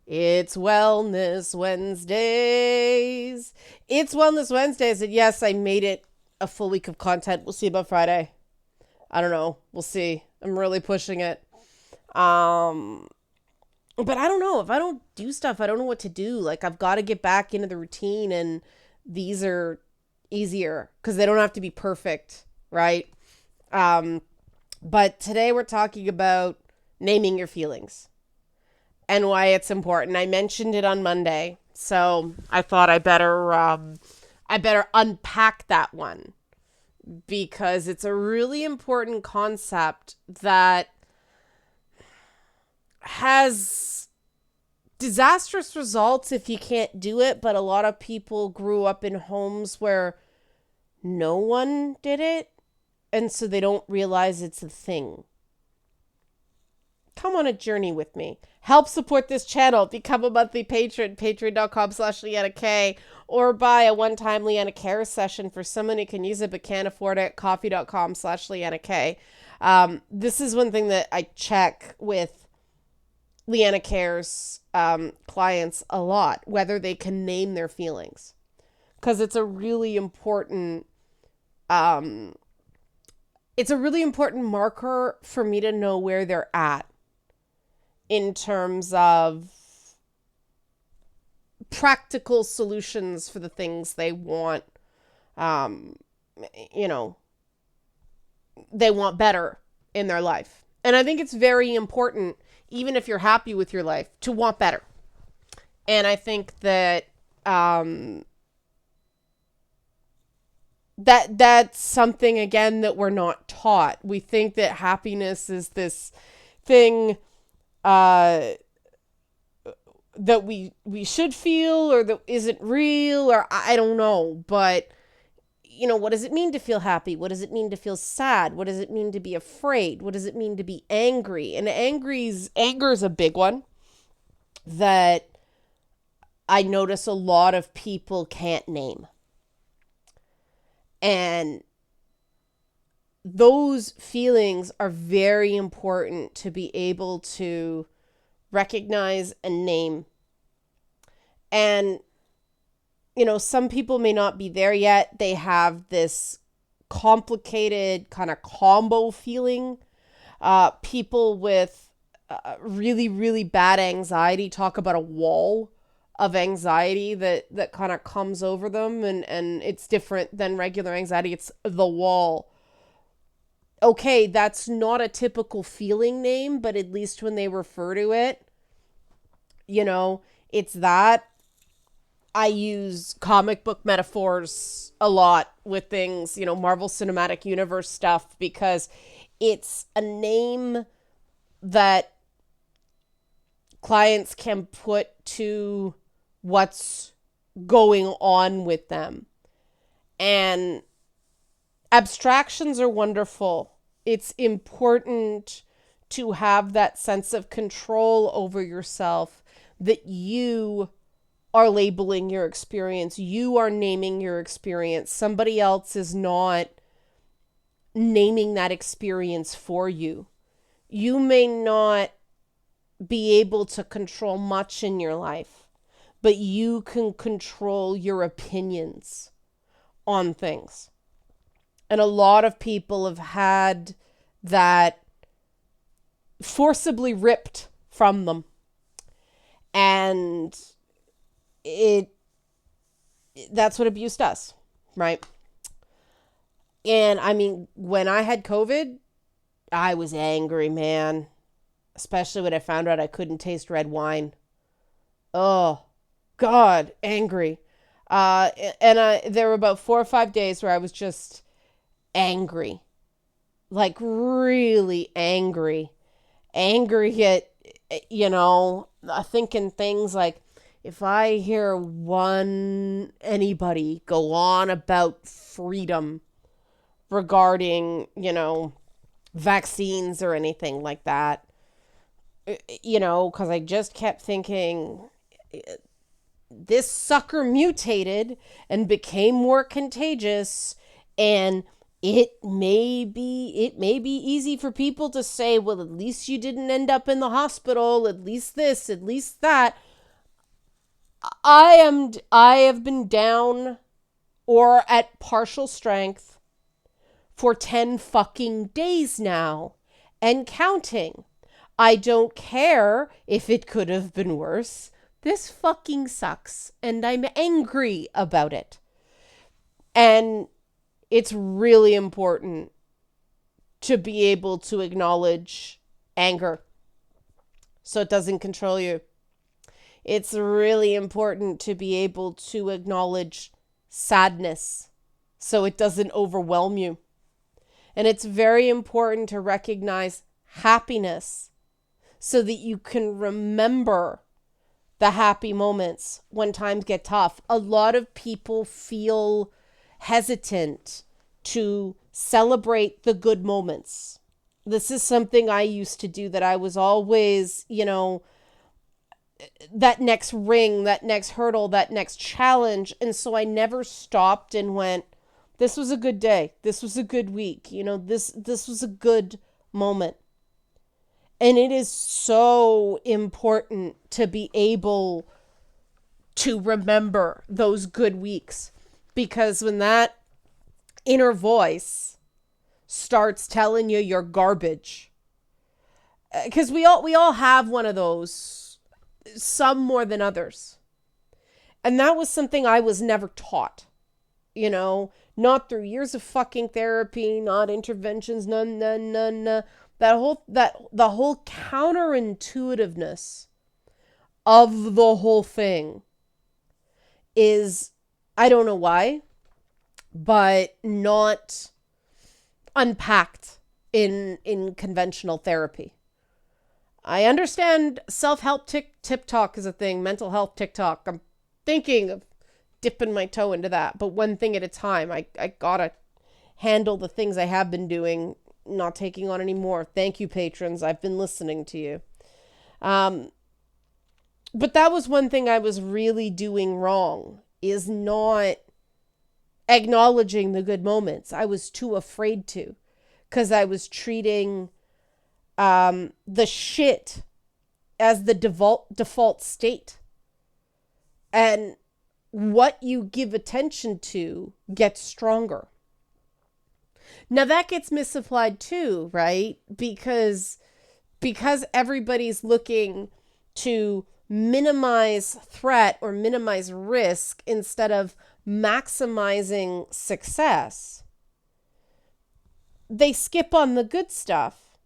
It's Wellness Wednesdays. It's Wellness Wednesdays. And yes, I made it a full week of content. We'll see about Friday. I don't know. We'll see. I'm really pushing it. Um, but I don't know. If I don't do stuff, I don't know what to do. Like, I've got to get back into the routine, and these are easier because they don't have to be perfect, right? Um, but today we're talking about naming your feelings and why it's important. I mentioned it on Monday, so I thought I better unpack that one because it's a really important concept that has disastrous results if you can't do it, but a lot of people grew up in homes where no one did it, and so they don't realize it's a thing. Come on a journey with me. Help support this channel. Become a monthly patron, patreon.com/LeannaK, or buy a one-time Leanna Care session for someone who can use it but can't afford it, coffee.com/LeannaK. This is one thing that I check with Leanna Care's clients a lot, whether they can name their feelings. Because um, it's a really important marker for me to know where they're at in terms of practical solutions for the things they want. Um, you know, they want better in their life. And I think it's very important, even if you're happy with your life, to want better. And I think that that's something, again, that we're not taught. We think that happiness is this thing uh, that we should feel, or that isn't real, or I don't know. But what does it mean to feel happy? What does it mean to feel sad? What does it mean to be afraid? What does it mean to be angry? And anger is a big one that I notice a lot of people can't name. And those feelings are very important to be able to recognize and name. And, some people may not be there yet. They have this complicated kind of combo feeling. People with really, really bad anxiety talk about a wall of anxiety that kind of comes over them, and it's different than regular anxiety. It's the wall. Okay, that's not a typical feeling name, but at least when they refer to it, it's that. I use comic book metaphors a lot with things, Marvel Cinematic Universe stuff, because it's a name that clients can put to what's going on with them. And abstractions are wonderful. It's important to have that sense of control over yourself, that you are labeling your experience. You are naming your experience. Somebody else is not naming that experience for you. You may not be able to control much in your life, but you can control your opinions on things. And a lot of people have had that forcibly ripped from them. And that's what abuse does, right? And I mean, when I had COVID, I was angry, man. Especially when I found out I couldn't taste red wine. Oh, God, angry. There were about 4 or 5 days where I was just angry. Like, really angry. Angry at, thinking things like, if I hear anybody go on about freedom regarding, vaccines or anything like that, because I just kept thinking, this sucker mutated and became more contagious, and it may be easy for people to say, well, at least you didn't end up in the hospital, at least this, at least that. I have been down or at partial strength for 10 fucking days now and counting. I don't care if it could have been worse. This fucking sucks and I'm angry about it. And it's really important to be able to acknowledge anger so it doesn't control you. It's really important to be able to acknowledge sadness so it doesn't overwhelm you. And it's very important to recognize happiness so that you can remember the happy moments when times get tough. A lot of people feel hesitant to celebrate the good moments. This is something I used to do, that I was always, that next ring, that next hurdle, that next challenge. And so I never stopped and went, this was a good day. This was a good week. This was a good moment. And it is so important to be able to remember those good weeks, because when that inner voice starts telling you you're garbage, because we all have one of those, some more than others. And that was something I was never taught, not through years of fucking therapy, not interventions, none. The whole counterintuitiveness of the whole thing is, I don't know why, but not unpacked in conventional therapy. I understand self-help TikTok is a thing, mental health TikTok. I'm thinking of dipping my toe into that, but one thing at a time. I gotta handle the things I have been doing, not taking on anymore. Thank you, patrons. I've been listening to you. But that was one thing I was really doing wrong, is not acknowledging the good moments. I was too afraid to, because I was treating the shit as the default state. And what you give attention to gets stronger. Now that gets misapplied too, right? Because everybody's looking to minimize threat or minimize risk instead of maximizing success, they skip on the good stuff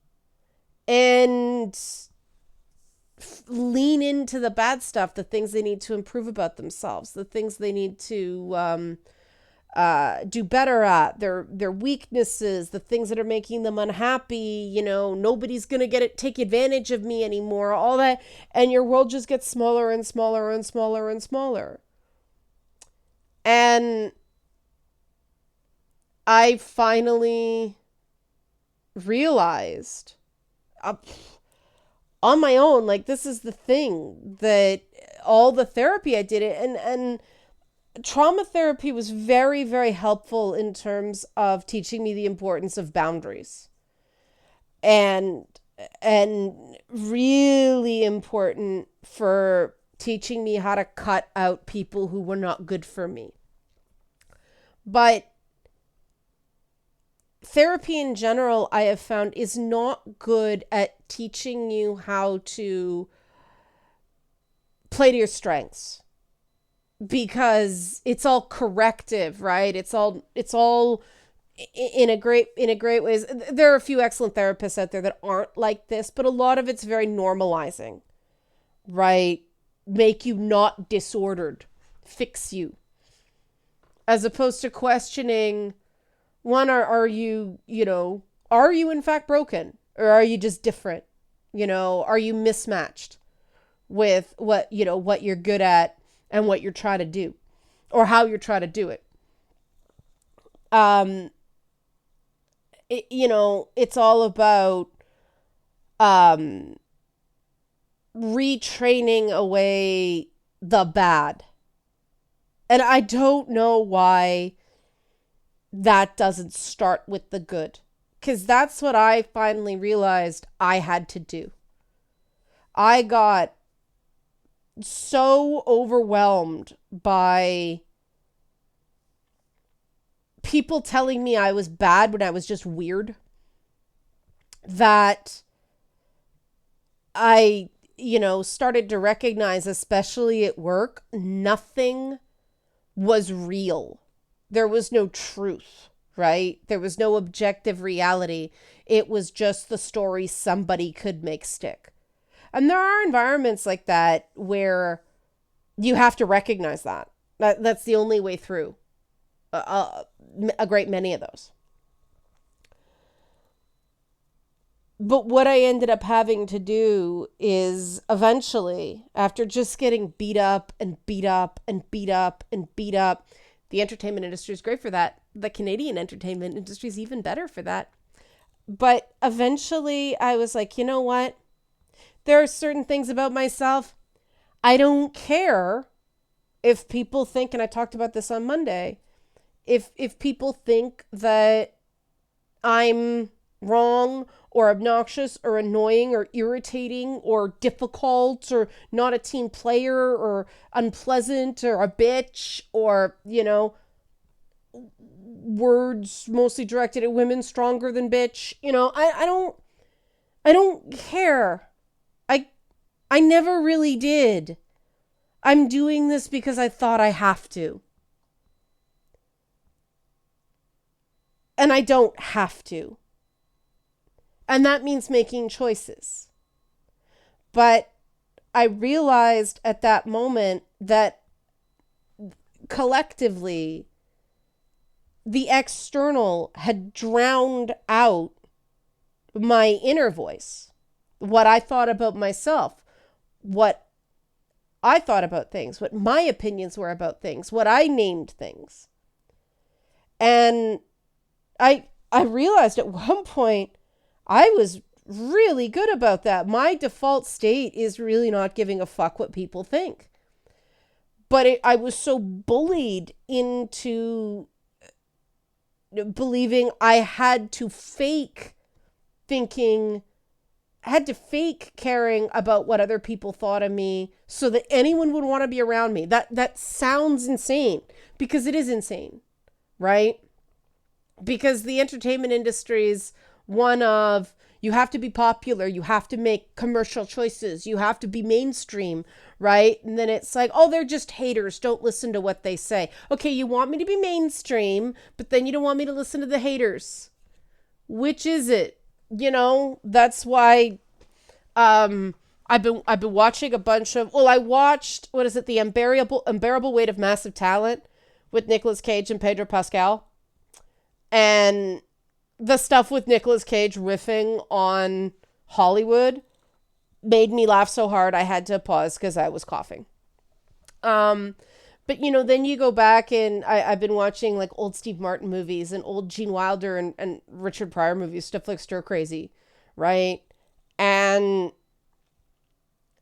and lean into the bad stuff, the things they need to improve about themselves, the things they need to do better at, their weaknesses, the things that are making them unhappy. Nobody's gonna take advantage of me anymore, all that, and your world just gets smaller and smaller and smaller and smaller. And I finally realized on my own, like, this is the thing, that all the therapy I did it, and trauma therapy was very, very helpful in terms of teaching me the importance of boundaries, and really important for teaching me how to cut out people who were not good for me. But therapy in general, I have found, is not good at teaching you how to play to your strengths, because it's all corrective, right? It's all in a great ways. There are a few excellent therapists out there that aren't like this, but a lot of it's very normalizing, right? Make you not disordered, fix you, as opposed to questioning, one, are you in fact broken, or are you just different? Are you mismatched with what you're good at and what you're trying to do, or how you're trying to do it? It's all about retraining away the bad. And I don't know why that doesn't start with the good, because that's what I finally realized I had to do. I got so overwhelmed by people telling me I was bad when I was just weird that I, started to recognize, especially at work, nothing was real. There was no truth, right? There was no objective reality. It was just the story somebody could make stick. And there are environments like that where you have to recognize that. That's the only way through a great many of those. But what I ended up having to do is eventually, after just getting beat up and beat up and beat up and beat up, the entertainment industry is great for that. The Canadian entertainment industry is even better for that. But eventually I was like, you know what? There are certain things about myself. I don't care if people think, and I talked about this on Monday, if people think that I'm wrong or obnoxious or annoying or irritating or difficult or not a team player or unpleasant or a bitch or, words mostly directed at women stronger than bitch. I don't care. I never really did. I'm doing this because I thought I have to. And I don't have to. And that means making choices. But I realized at that moment that collectively, the external had drowned out my inner voice, what I thought about myself, what I thought about things, what my opinions were about things, what I named things. And I realized at one point I was really good about that. My default state is really not giving a fuck what people think. But I was so bullied into believing I had to fake thinking, had to fake caring about what other people thought of me so that anyone would want to be around me. That sounds insane, because it is insane, right? Because the entertainment industry is one of, you have to be popular, you have to make commercial choices, you have to be mainstream, right? And then it's like, oh, they're just haters, don't listen to what they say. Okay, you want me to be mainstream, but then you don't want me to listen to the haters. Which is it? That's why I've been watching a bunch of, I watched, what is it, the unbearable weight of massive talent with Nicolas Cage and Pedro Pascal. And the stuff with Nicolas Cage riffing on Hollywood made me laugh so hard I had to pause because I was coughing. But then you go back and I've been watching like old Steve Martin movies and old Gene Wilder and Richard Pryor movies, stuff like Stir Crazy, right? And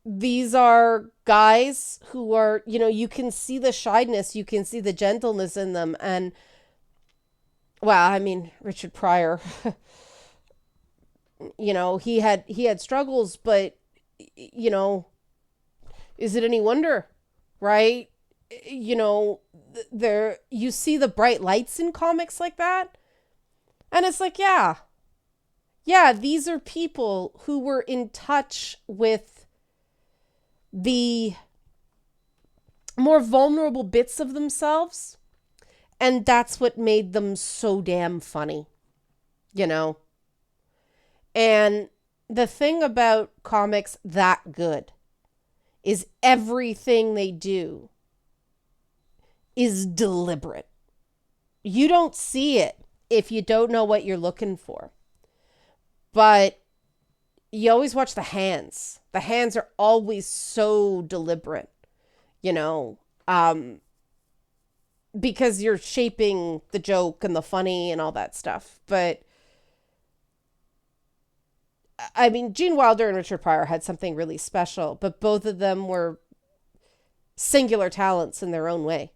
these are guys who are, you can see the shyness, you can see the gentleness in them. And well, I mean, Richard Pryor, he had struggles, but is it any wonder, right? There, you see the bright lights in comics like that, and it's like, yeah, these are people who were in touch with the more vulnerable bits of themselves, and that's what made them so damn funny, And the thing about comics that good is everything they do is deliberate. You don't see it if you don't know what you're looking for. But you always watch the hands. The hands are always so deliberate, because you're shaping the joke and the funny and all that stuff. But I mean, Gene Wilder and Richard Pryor had something really special, but both of them were singular talents in their own way.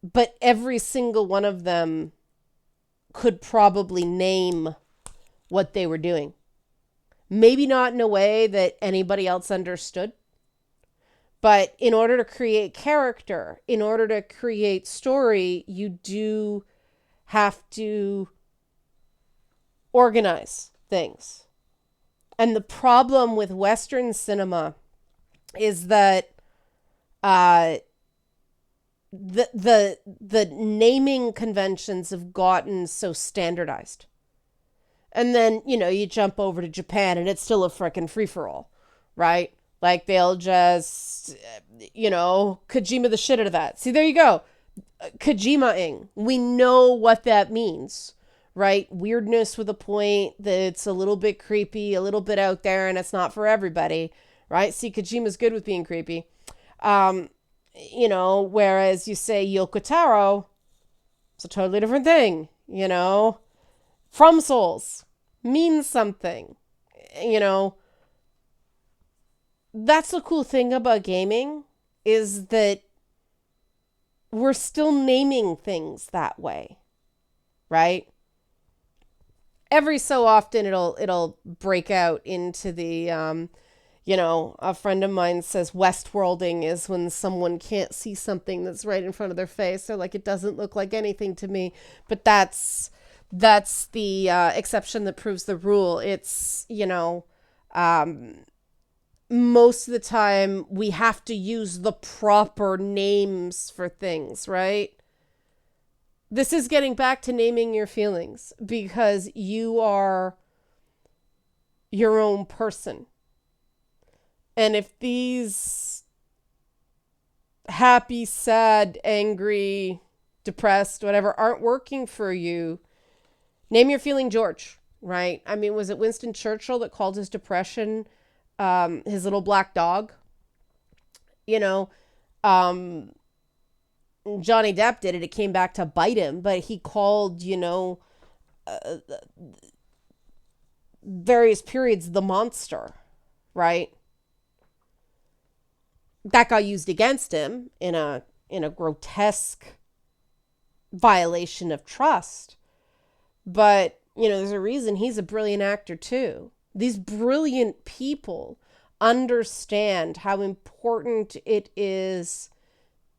But every single one of them could probably name what they were doing. Maybe not in a way that anybody else understood, But in order to create character, in order to create story, you do have to organize things. And the problem with Western cinema is that the naming conventions have gotten so standardized. And then, you jump over to Japan and it's still a frickin' free-for-all, right? Like they'll just, Kojima the shit out of that. See, there you go. Kojima-ing. We know what that means, right? Weirdness with a point that's a little bit creepy, a little bit out there, and it's not for everybody, right? See, Kojima's good with being creepy. Whereas you say Yoko Taro, it's a totally different thing, From Souls means something, That's the cool thing about gaming, is that we're still naming things that way, right? Every so often it'll break out into the, a friend of mine says Westworlding is when someone can't see something that's right in front of their face. They're like, it doesn't look like anything to me. But that's the exception that proves the rule. It's, most of the time we have to use the proper names for things, right? This is getting back to naming your feelings, because you are your own person. And if these happy, sad, angry, depressed, whatever, aren't working for you, name your feeling George, right? I mean, was it Winston Churchill that called his depression his little black dog? Johnny Depp did it. It came back to bite him, but he called, various periods the monster, right? That got used against him in a grotesque violation of trust. But, there's a reason he's a brilliant actor too. These brilliant people understand how important it is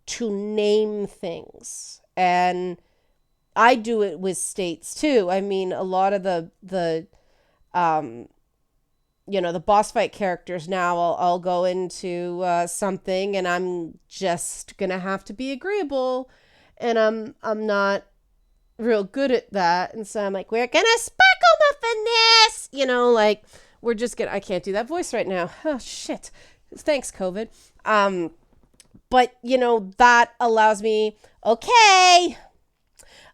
to name things. And I do it with states too. I mean, a lot of the boss fight characters now, I'll go into something and I'm just going to have to be agreeable. And I'm not real good at that. And so I'm like, we're going to sparkle muffin this, we're just going to, I can't do that voice right now. Oh, shit. Thanks, COVID. But, that allows me, okay,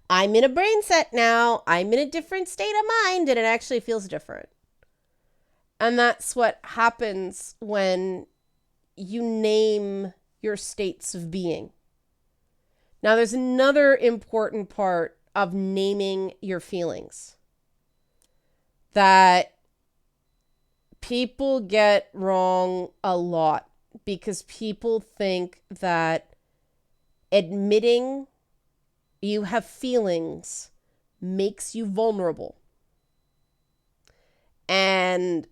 I'm in a brain set now. I'm in a different state of mind, and it actually feels different. And that's what happens when you name your states of being. Now, there's another important part of naming your feelings that people get wrong a lot, because people think that admitting you have feelings makes you vulnerable. And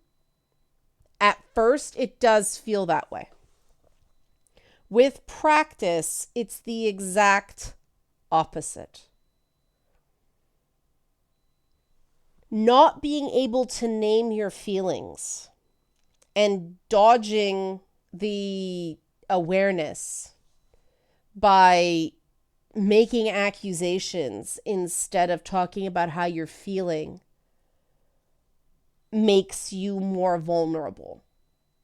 at first, it does feel that way. With practice, it's the exact opposite. Not being able to name your feelings and dodging the awareness by making accusations instead of talking about how you're feeling makes you more vulnerable.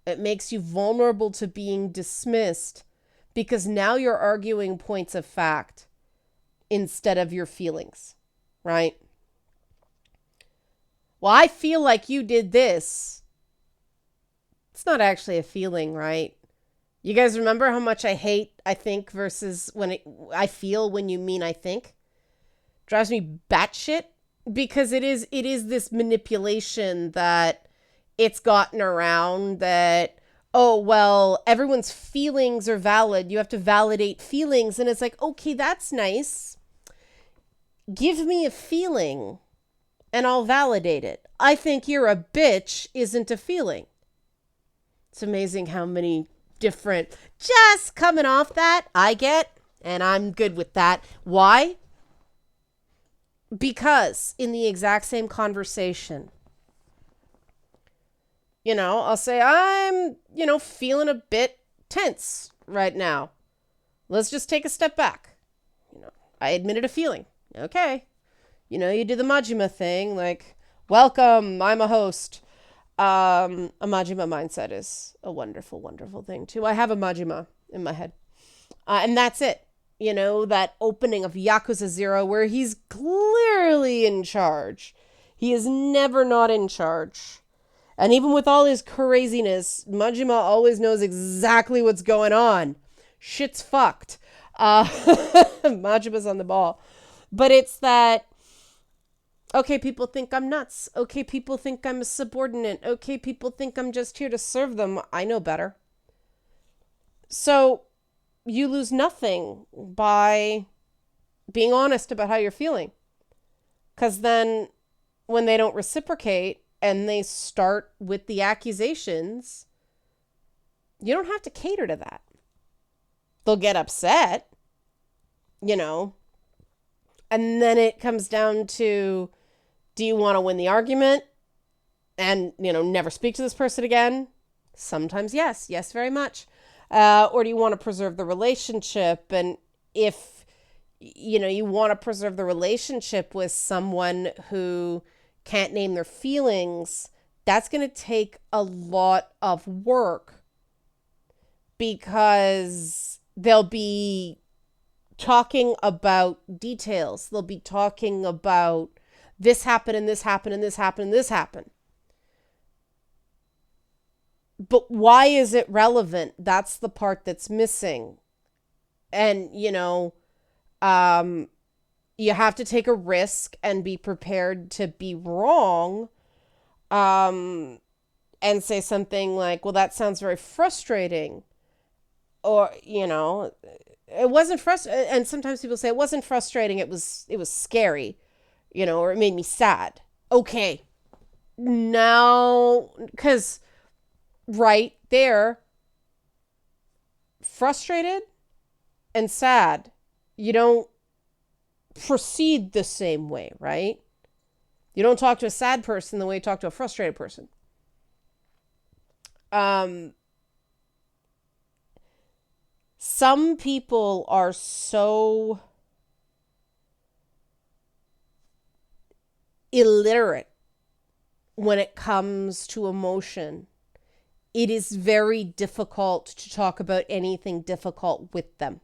It makes you vulnerable to being dismissed, because now you're arguing points of fact instead of your feelings, right? Well, I feel like you did this. It's not actually a feeling, right? You guys remember how much I hate I think versus I feel when you mean I think? Drives me batshit, because it is this manipulation that it's gotten around, that, oh, well, everyone's feelings are valid. You have to validate feelings. And it's like, okay, that's nice. Give me a feeling and I'll validate it. I think you're a bitch isn't a feeling. It's amazing how many different. Just coming off that, I get, and I'm good with that. Why? Because in the exact same conversation, I'll say, I'm, feeling a bit tense right now. Let's just take a step back. I admitted a feeling. Okay. You do the Majima thing, like, welcome, I'm a host. A Majima mindset is a wonderful, wonderful thing too. I have a Majima in my head. And that's it. That opening of Yakuza 0 where he's clearly in charge. He is never not in charge. And even with all his craziness, Majima always knows exactly what's going on. Shit's fucked. Majima's on the ball. But it's that, okay, people think I'm nuts. Okay, people think I'm a subordinate. Okay, people think I'm just here to serve them. I know better. So you lose nothing by being honest about how you're feeling. Because then when they don't reciprocate and they start with the accusations, you don't have to cater to that. They'll get upset, and then it comes down to, do you want to win the argument and, never speak to this person again? Sometimes yes, very much. Or do you want to preserve the relationship? And if, you want to preserve the relationship with someone who can't name their feelings, that's going to take a lot of work, because they'll be talking about details. They'll be talking about this happened and this happened and this happened and this happened. But why is it relevant? That's the part that's missing. And, you have to take a risk and be prepared to be wrong, and say something like, well, that sounds very frustrating. Or, it wasn't frustrating. And sometimes people say it wasn't frustrating. It was scary, or it made me sad. Okay. Now, because right there, frustrated and sad, you don't proceed the same way, right? You don't talk to a sad person the way you talk to a frustrated person. Some people are so illiterate when it comes to emotion. It is very difficult to talk about anything difficult with them,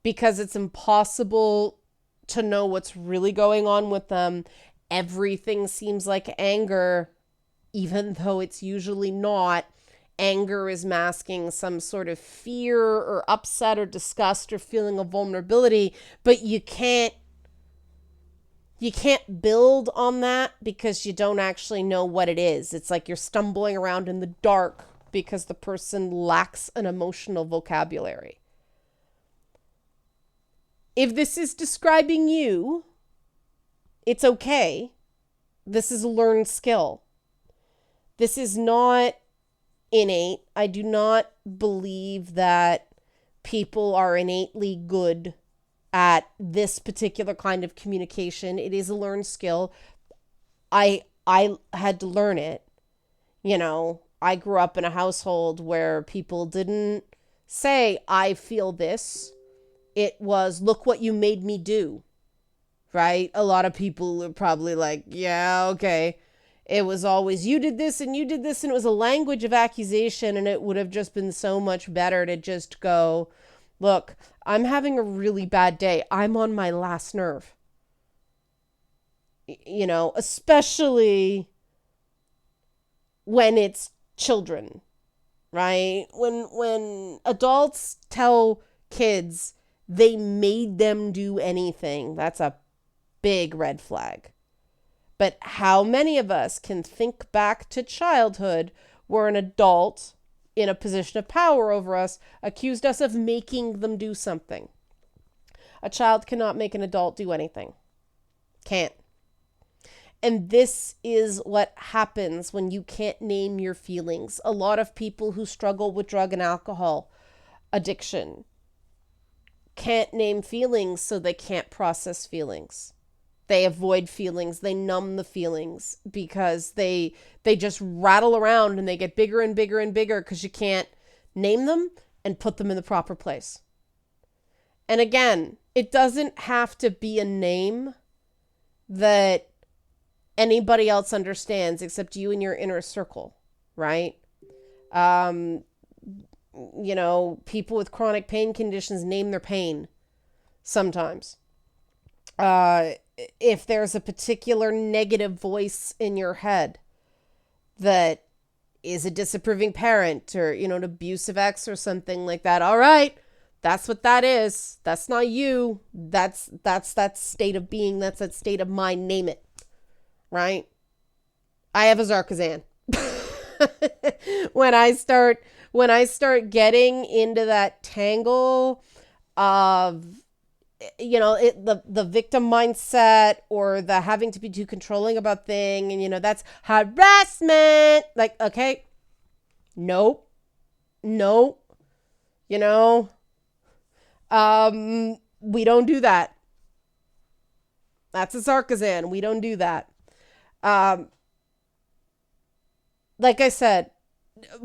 because it's impossible to know what's really going on with them. Everything seems like anger, even though it's usually not. Anger is masking some sort of fear or upset or disgust or feeling of vulnerability, but you can't build on that because you don't actually know what it is. It's like you're stumbling around in the dark because the person lacks an emotional vocabulary. If this is describing you, it's okay. This is a learned skill. This is not innate. I do not believe that people are innately good at this particular kind of communication. It is a learned skill. I had to learn it. I grew up in a household where people didn't say, I feel this. It was, look what you made me do. Right? A lot of people are probably like, yeah, okay. It was always, you did this and you did this, and it was a language of accusation, and it would have just been so much better to just go, look, I'm having a really bad day. I'm on my last nerve. Especially when it's children, right? When adults tell kids they made them do anything, that's a big red flag. But how many of us can think back to childhood where an adult in a position of power over us accused us of making them do something? A child cannot make an adult do anything. Can't. And this is what happens when you can't name your feelings. A lot of people who struggle with drug and alcohol addiction can't name feelings, so they can't process feelings. They avoid feelings, they numb the feelings because they just rattle around and they get bigger and bigger and bigger because you can't name them and put them in the proper place. And again, it doesn't have to be a name that anybody else understands except you and your inner circle, right? People with chronic pain conditions name their pain sometimes. If there's a particular negative voice in your head that is a disapproving parent or, an abusive ex or something like that, all right, that's what that is. That's not you. That's that state of being. That's that state of mind. Name it. Right? I have a Zarkazan. When I start getting into that tangle of, the victim mindset or the having to be too controlling about thing, and that's harassment. Like, okay, nope, we don't do that. That's a Zarkazan. We don't do that. Like I said,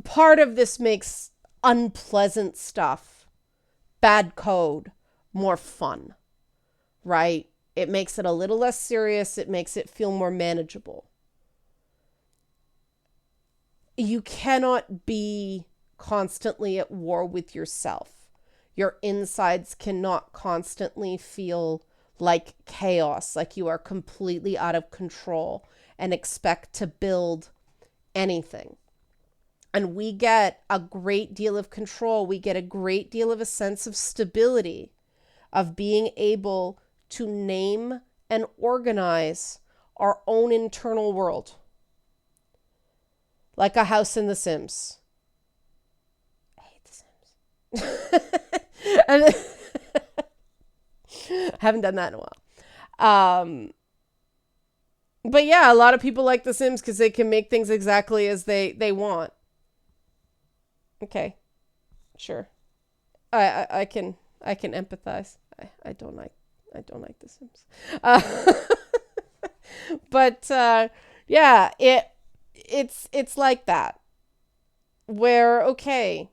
part of this makes unpleasant stuff, bad code, more fun, right? It makes it a little less serious. It makes it feel more manageable. You cannot be constantly at war with yourself. Your insides cannot constantly feel like chaos, like you are completely out of control and expect to build anything. And we get a great deal of control. We get a great deal of a sense of stability, of being able to name and organize our own internal world. Like a house in The Sims. I hate The Sims. And haven't done that in a while. But yeah, a lot of people like The Sims because they can make things exactly as they want. Okay, sure. I can empathize. I don't like The Sims. But yeah, it's like that. Where, okay,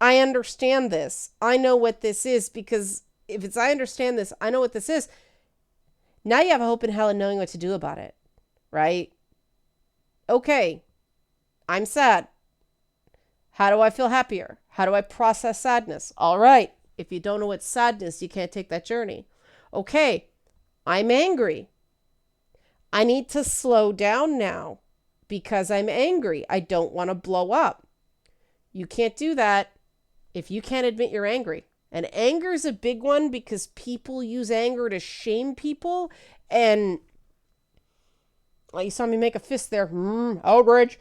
I understand this. I know what this is, because if it's I understand this, I know what this is. Now you have a hope in hell in knowing what to do about it, right? Okay, I'm sad. How do I feel happier? How do I process sadness? All right, if you don't know what's sadness, you can't take that journey. Okay, I'm angry. I need to slow down now because I'm angry. I don't want to blow up. You can't do that if you can't admit you're angry. And anger is a big one because people use anger to shame people. And well, you saw me make a fist there. Outrage.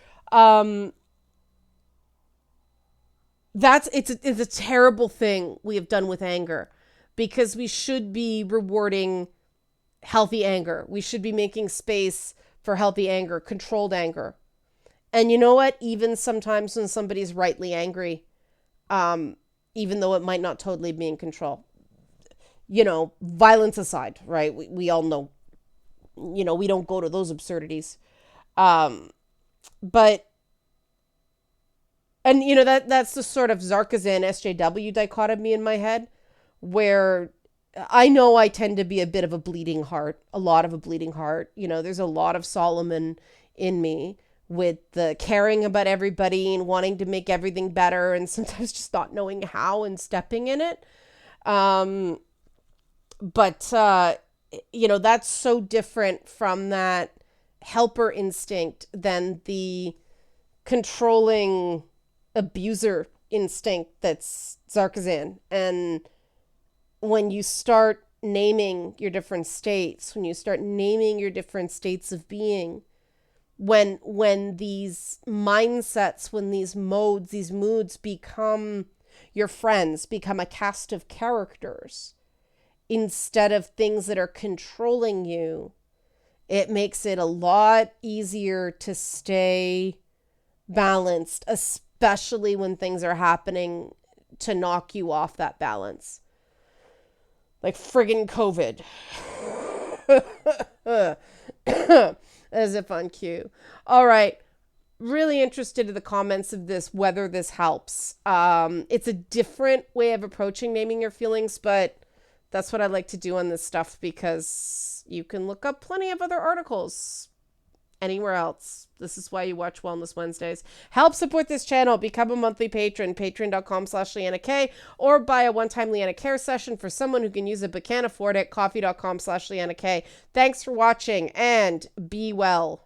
It's a terrible thing we have done with anger, because we should be rewarding healthy anger. We should be making space for healthy anger, controlled anger. And you know what? Even sometimes when somebody's rightly angry, even though it might not totally be in control, violence aside, right? We all know, we don't go to those absurdities. But, and that's the sort of Zarkazan SJW dichotomy in my head, where I know I tend to be a bit of a bleeding heart, a lot of a bleeding heart. There's a lot of Solomon in me, with the caring about everybody and wanting to make everything better, and sometimes just not knowing how and stepping in it. But that's so different from that helper instinct than the controlling abuser instinct that's Zarkazan. And when you start naming your different states, when you start naming your different states of being, when these mindsets, when these modes, these moods become your friends, become a cast of characters instead of things that are controlling you, It makes it a lot easier to stay balanced, especially when things are happening to knock you off that balance. Like friggin' COVID. As if on cue. All right. Really interested in the comments of this, whether this helps. It's a different way of approaching naming your feelings, but that's what I like to do on this stuff because you can look up plenty of other articles anywhere else. This is why you watch Wellness Wednesdays. Help support this channel. Become a monthly patron, patreon.com/LeannaK, or buy a one-time Leanna Care session for someone who can use it but can't afford it, coffee.com/LeannaK. Thanks for watching and be well.